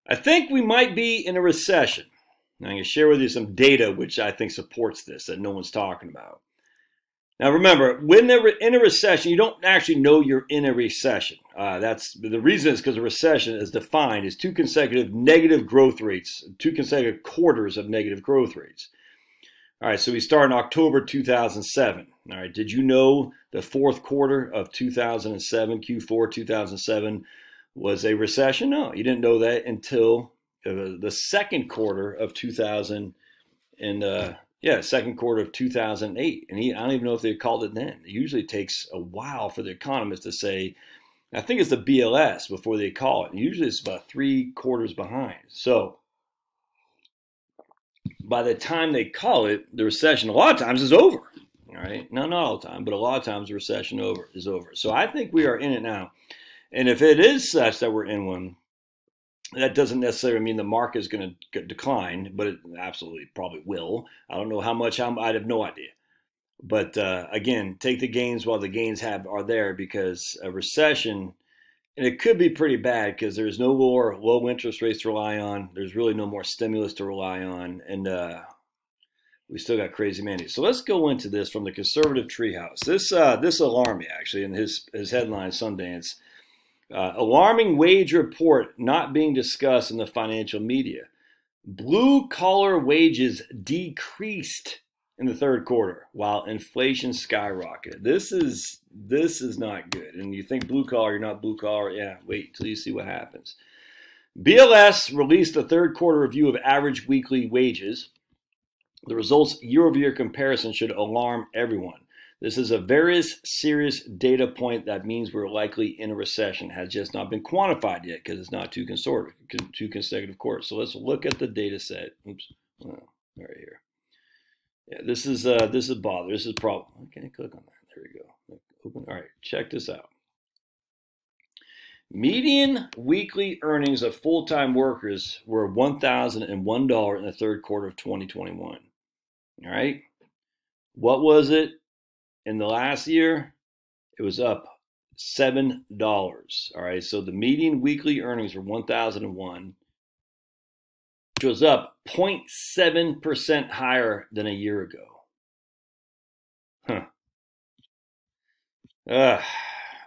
I think we might be in a recession. I'm going to share with you some data which I think supports this that no one's talking about. Now remember, when they're in a recession, you don't actually know you're in a recession. That's the reason is because a recession is defined as 2 consecutive negative growth rates, 2 consecutive quarters of negative growth rates. All right, so we start in October 2007. All right, did you know the 4th quarter of 2007, Q4 2007, was a recession? No, you didn't know that until the 2nd quarter of 2000 and 2nd quarter of 2008. And I don't even know if they called it then. It usually takes a while for the economists to say, I think it's the BLS before they call it. And usually it's about 3 quarters behind. So by the time they call it, the recession a lot of times is over. All right, not all the time, but a lot of times the recession is over. So I think we are in it now. And if it is such that we're in one, that doesn't necessarily mean the market is going to decline, but it absolutely probably will. I don't know how much. I have no idea. But again, take the gains while the gains are there, because a recession, and it could be pretty bad because there's no more low interest rates to rely on. There's really no more stimulus to rely on, and we still got crazy mandates. So let's go into this from the conservative treehouse. This alarmed me actually in his headline, Sundance. Alarming wage report not being discussed in the financial media. Blue collar wages decreased in the 3rd quarter while inflation skyrocketed. This is not good. And you think blue collar, you're not blue collar. Yeah, wait till you see what happens. BLS released the 3rd quarter review of average weekly wages. The results year-over-year comparison should alarm everyone. This is a very serious data point that means we're likely in a recession. It has just not been quantified yet because it's not 2 consecutive quarters. So let's look at the data set. Oops, right here. Yeah, this is bother. This is problem. Okay, click on that. There we go. Open. All right, check this out. Median weekly earnings of full-time workers were $1,001 in the 3rd quarter of 2021. All right, what was it? In the last year, it was up $7. All right, so the median weekly earnings were $1,001, which was up 0.7% higher than a year ago.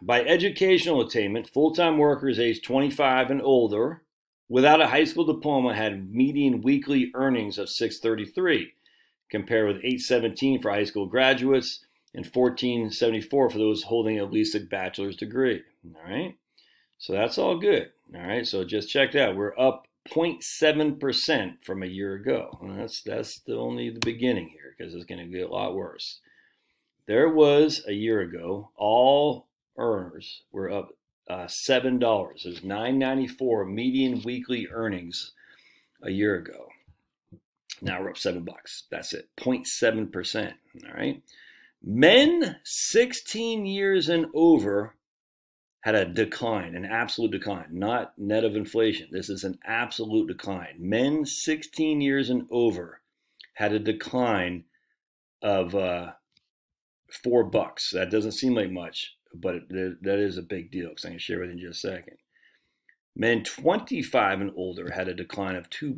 By educational attainment, full-time workers aged 25 and older without a high school diploma had median weekly earnings of $633, compared with $817 for high school graduates and $1,474 for those holding at least a bachelor's degree. All right, so that's all good. All right, so just check that. We're up 0.7% from a year ago. And that's only the beginning here, because it's going to get a lot worse. There was a year ago, all earners were up $7. It was $9.94 median weekly earnings a year ago. Now we're up $7. That's it, 0.7%. All right. Men 16 years and over had a decline, an absolute decline, not net of inflation. This is an absolute decline. Men 16 years and over had a decline of $4. That doesn't seem like much, but that is a big deal, because I'm going to share with you in just a second. Men 25 and older had a decline of $2.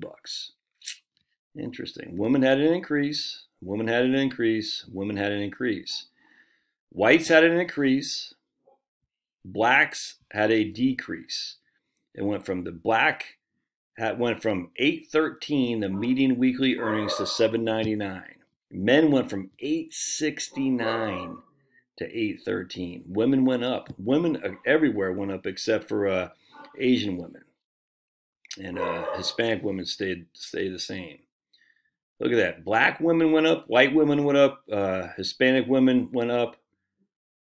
Interesting. Women had an increase. Women had an increase. Women had an increase. Whites had an increase. Blacks had a decrease. It went from went from $813, the median weekly earnings, to $799. Men went from $869 to $813. Women went up. Women everywhere went up except for Asian women, and Hispanic women stayed the same. Look at that. Black women went up. White women went up. Hispanic women went up.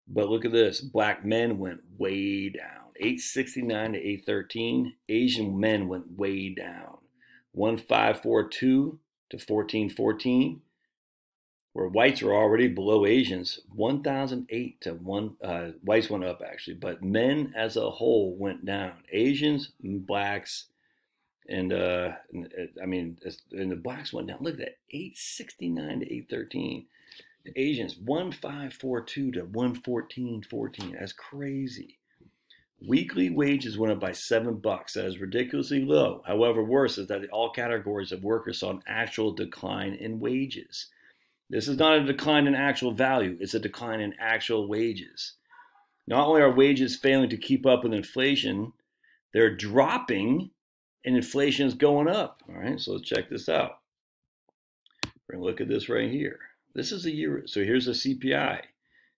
But look at this. Black men went way down. $869 to $813. Asian men went way down. $1,542 to $1,414. Where whites were already below Asians, $1,008 to whites went up actually, but men as a whole went down. Asians, blacks, and the blacks went down. Look at that, $869 to $813. The Asians, $1,542 to $1,414. That's crazy. Weekly wages went up by $7. That is ridiculously low. However, worse is that all categories of workers saw an actual decline in wages. This is not a decline in actual value. It's a decline in actual wages. Not only are wages failing to keep up with inflation, they're dropping and inflation is going up. All right, so let's check this out. We're going to look at this right here. This is a year. So here's the CPI.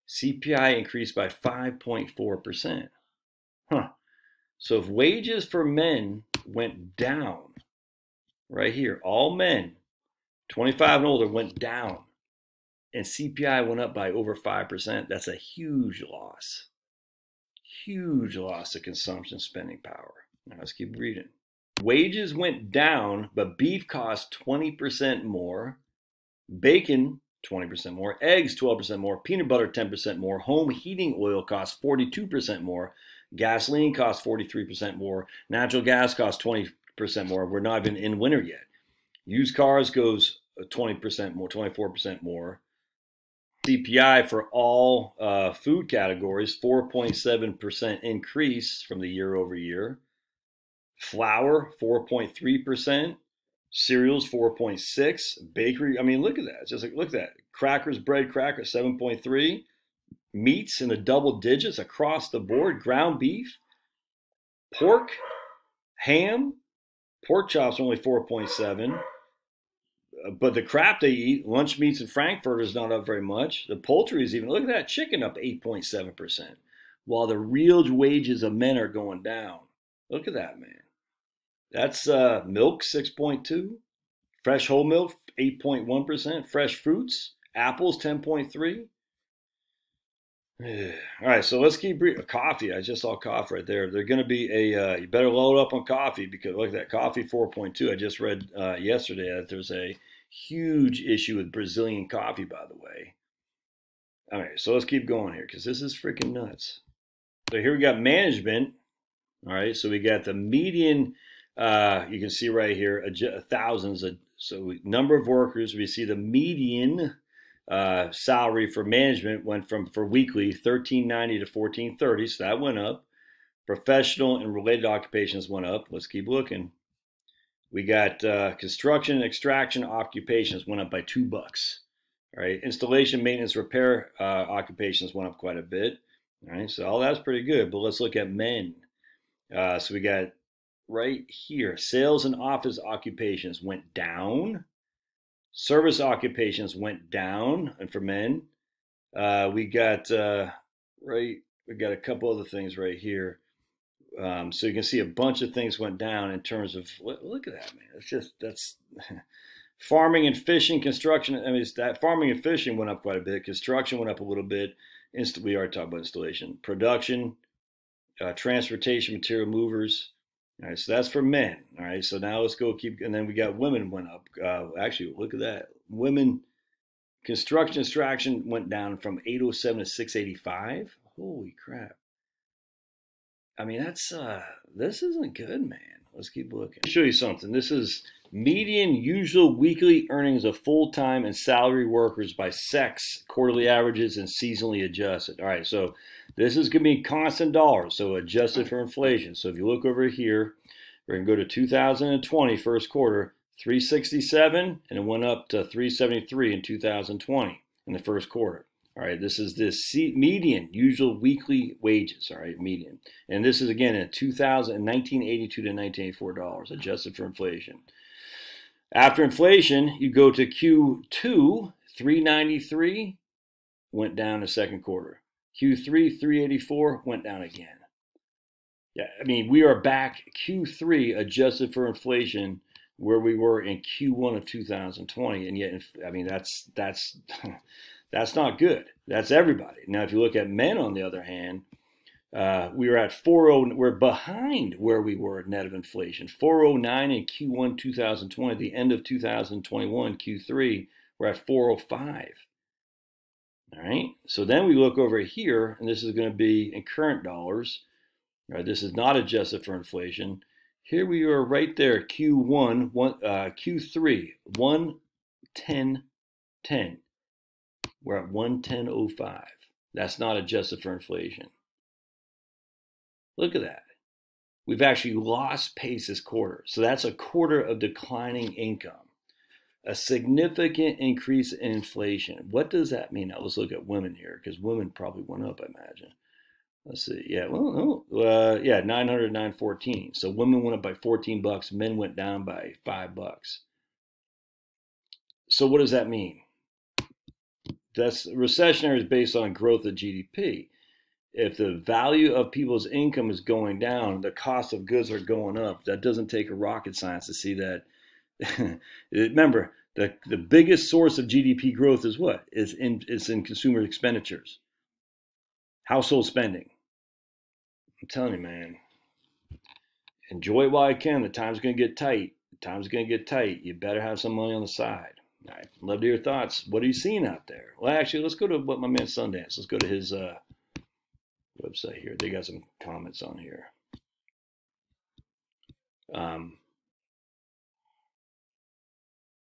CPI increased by 5.4%. Huh. So if wages for men went down, right here, all men, 25 and older, went down, and CPI went up by over 5%, that's a huge loss. Huge loss of consumption spending power. Now let's keep reading. Wages went down, but beef cost 20% more, bacon 20% more, eggs 12% more, peanut butter 10% more, home heating oil costs 42% more, gasoline costs 43% more, natural gas costs 20% more. We're not even in winter yet. Used cars goes 20% more, 24% more. CPI for all food categories, 4.7% increase from the year over year. Flour, 4.3%. Cereals, 4.6%. Bakery, I mean, look at that. It's just like, look at that. Crackers, bread, crackers, 7.3%. Meats in the double digits across the board. Ground beef, pork, ham, pork chops only 4.7%. But the crap they eat, lunch meats and frankfurters, not up very much. The poultry is even, look at that, chicken up 8.7%, while the real wages of men are going down. Look at that, man. That's milk, 6.2%. Fresh whole milk, 8.1%. Fresh fruits, apples, 10.3%. All right, so let's keep reading. Coffee, I just saw coffee right there. They're going to be a, you better load up on coffee because look at that, coffee 4.2. I just read yesterday that there's a huge issue with Brazilian coffee, by the way. All right, so let's keep going here because this is freaking nuts. So here we got management. All right, so we got the median, you can see right here, thousands. So number of workers, we see the median salary for management went from, for weekly, $13.90 to $14.30, so that went up. Professional and related occupations went up. Let's keep looking. We got construction and extraction occupations went up by $2. All right, installation, maintenance, repair occupations went up quite a bit. All right, so all that's pretty good. But let's look at men. So we got right here, sales and office occupations went down. Service occupations went down, and for men, we got we got a couple other things right here. So you can see a bunch of things went down in terms of, look at that, man. That's farming and fishing, construction. I mean, that farming and fishing went up quite a bit. Construction went up a little bit. We already talked about installation, production, transportation, material movers. All right, so that's for men. All right, so now let's go and then we got women went up. Actually, look at that. Women, construction extraction went down from 807 to 685. Holy crap. I mean, that's, this isn't good, man. Let's keep looking. I'll show you something. This is median usual weekly earnings of full-time and salary workers by sex, quarterly averages, and seasonally adjusted. All right, so this is going to be constant dollars, so adjusted for inflation. So if you look over here, we're going to go to 2020 first quarter, 367, and it went up to 373 in 2020 in the first quarter. All right, this is this median usual weekly wages. All right, median, and this is again in 1982 to 1984 dollars adjusted for inflation. After inflation, you go to Q2, 393, went down to second quarter. Q3, 384, went down again. Yeah, I mean, we are back Q3 adjusted for inflation where we were in Q1 of 2020, and yet, I mean, that's that's not good. That's everybody. Now, if you look at men, on the other hand, we were at 409. We're behind where we were net of inflation. 409 in Q1 2020. At the end of 2021, Q3, we're at 405. All right. So then we look over here, and this is going to be in current dollars. All right, this is not adjusted for inflation. Here we are right there, Q1, Q3, 110.10. We're at 110.05. That's not adjusted for inflation. Look at that. We've actually lost pace this quarter. So that's a quarter of declining income, a significant increase in inflation. What does that mean? Now let's look at women here, because women probably went up, I imagine. Let's see. Yeah, well, no, yeah, 900, 914. So women went up by $14. Men went down by $5. So what does that mean? That's recessionary is based on growth of GDP. If the value of people's income is going down, the cost of goods are going up. That doesn't take a rocket science to see that. Remember, the biggest source of GDP growth is what? Is in consumer expenditures, household spending. I'm telling you, man, enjoy it while you can. The time's going to get tight. The time's going to get tight. You better have some money on the side. All right, love to hear your thoughts. What are you seeing out there? Well, actually, let's go to what my man Sundance. Let's go to his website here. They got some comments on here.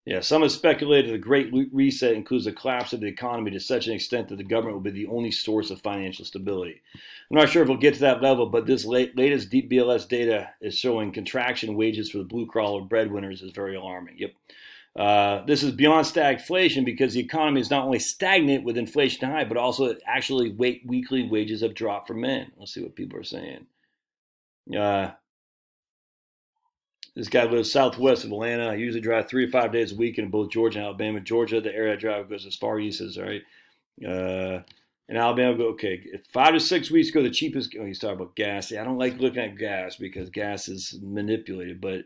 Yeah, some have speculated the Great Reset includes a collapse of the economy to such an extent that the government will be the only source of financial stability. I'm not sure if we'll get to that level, but this latest deep BLS data is showing contraction in wages for the blue-collar breadwinners is very alarming. Yep. This is beyond stagflation because the economy is not only stagnant with inflation high, but also actually weekly wages have dropped for men. Let's see what people are saying. This guy lives southwest of Atlanta. I usually drive 3 to 5 days a week in both Georgia and Alabama. Georgia, the area I drive goes as far east as, right? In Alabama, go, okay, 5 to 6 weeks ago, the cheapest, oh, he's talking about gas. Yeah, I don't like looking at gas because gas is manipulated, but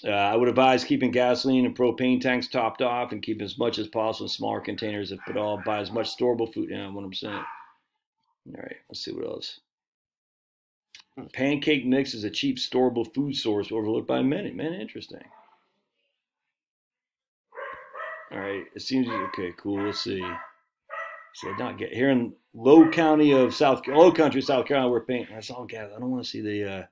I would advise keeping gasoline and propane tanks topped off and keep as much as possible in smaller containers, if at all. Buy as much storable food. Yeah, 100%. All right, let's see what else. Pancake mix is a cheap storable food source overlooked by many. Man, interesting. All right, it seems okay. Cool. Let's see. So not get here in Low Country, South Carolina. We're paying. That's all gas. I don't want to see the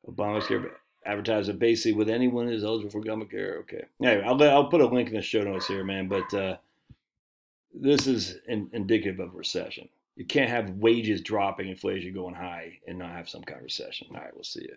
Obamacare advertising basically with anyone who's eligible for Obamacare. Okay. Anyway, I'll put a link in the show notes here, man. But this is indicative of recession. You can't have wages dropping, inflation going high, and not have some kind of recession. All right, we'll see you.